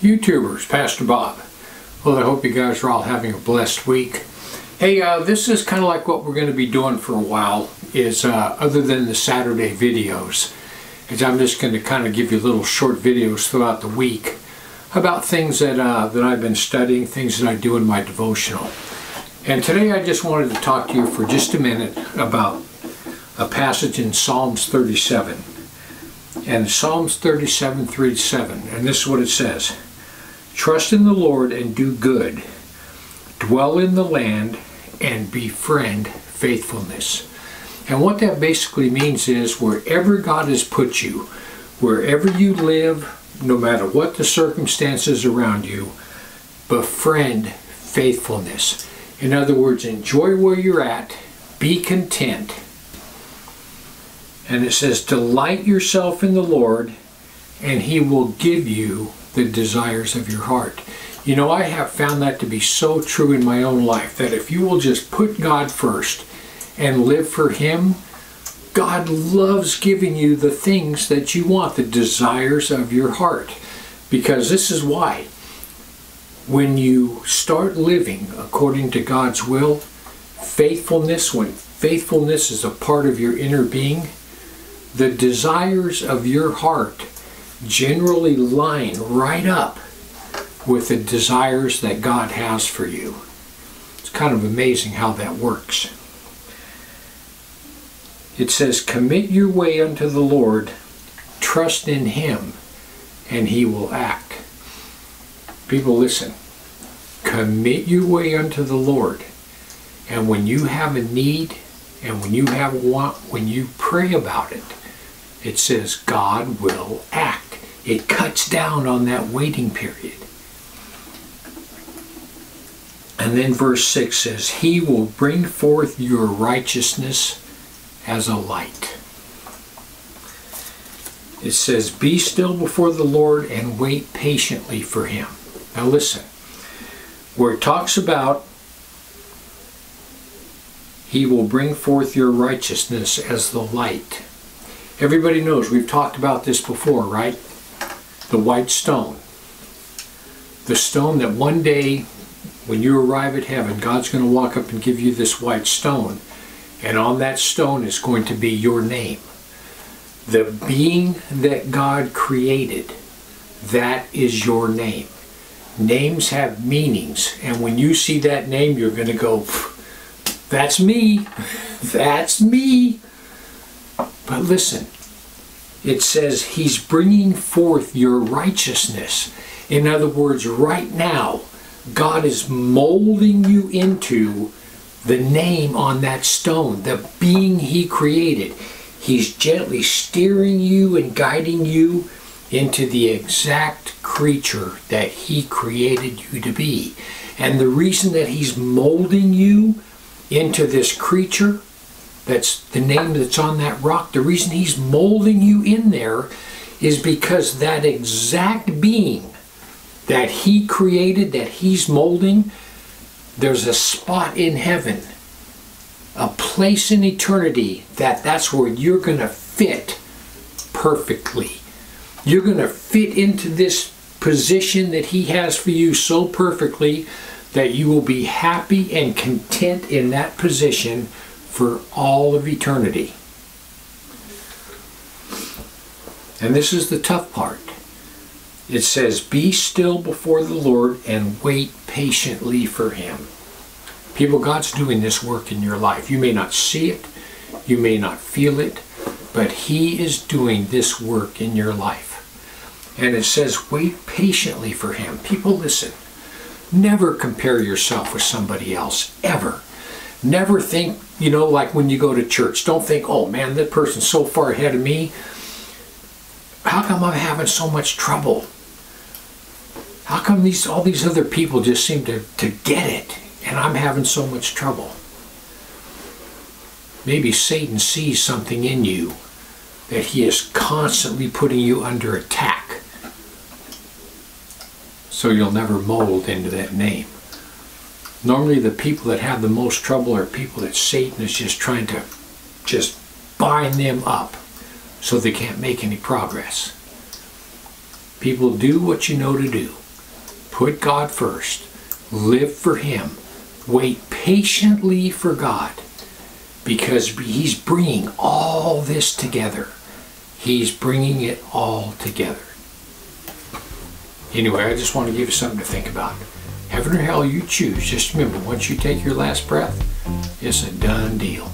YouTubers, Pastor Bob. Well, I hope you guys are all having a blessed week. Hey, this is kind of like what we're going to be doing for a while, is other than the Saturday videos, is I'm just going to kind of give you little short videos throughout the week about things that I've been studying, things that I do in my devotional. And today I just wanted to talk to you for just a minute about a passage in Psalms 37. And Psalms 37:3-7, and this is what it says: "Trust in the Lord and do good. Dwell in the land and befriend faithfulness." And what that basically means is wherever God has put you, wherever you live, no matter what the circumstances around you, befriend faithfulness. In other words, enjoy where you're at, be content. And it says, delight yourself in the Lord, and He will give you the desires of your heart. You know, I have found that to be so true in my own life, that if you will just put God first and live for Him, God loves giving you the things that you want, the desires of your heart. Because this is why. When you start living according to God's will, faithfulness, when faithfulness is a part of your inner being, the desires of your heart generally line right up with the desires that God has for you. It's kind of amazing how that works. It says, commit your way unto the Lord, trust in Him, and He will act. People, listen. Commit your way unto the Lord, and when you have a need, and when you have a want, when you pray about it, it says God will act. It cuts down on that waiting period. And then verse 6 says, He will bring forth your righteousness as a light. It says, be still before the Lord and wait patiently for Him. Now listen, where it talks about He will bring forth your righteousness as the light. Everybody knows, we've talked about this before, right? The white stone. The stone that one day, when you arrive at heaven, God's going to walk up and give you this white stone. And on that stone is going to be your name. The being that God created, that is your name. Names have meanings. And when you see that name, you're going to go, that's me. That's me. But listen, it says He's bringing forth your righteousness. In other words, right now, God is molding you into the name on that stone, the being He created. He's gently steering you and guiding you into the exact creature that He created you to be. And the reason that He's molding you into this creature, that's the name that's on that rock, the reason He's molding you in there is because that exact being that He created, that He's molding, there's a spot in heaven, a place in eternity, that's where you're going to fit perfectly. You're going to fit into this position that He has for you so perfectly that you will be happy and content in that position for all of eternity. And this is the tough part. It says, be still before the Lord and wait patiently for Him. People, God's doing this work in your life. You may not see it, you may not feel it, but He is doing this work in your life. And it says, wait patiently for Him. People, listen. Never compare yourself with somebody else, ever. Never think, you know, like when you go to church, don't think, oh man, that person's so far ahead of me. How come I'm having so much trouble? How come all these other people just seem to get it, and I'm having so much trouble? Maybe Satan sees something in you that he is constantly putting you under attack, so you'll never mold into that name. Normally the people that have the most trouble are people that Satan is just trying to just bind them up so they can't make any progress. People, do what you know to do. Put God first. Live for Him. Wait patiently for God, because He's bringing all this together. He's bringing it all together. Anyway, I just want to give you something to think about. Heaven or hell, you choose. Just remember, once you take your last breath, it's a done deal.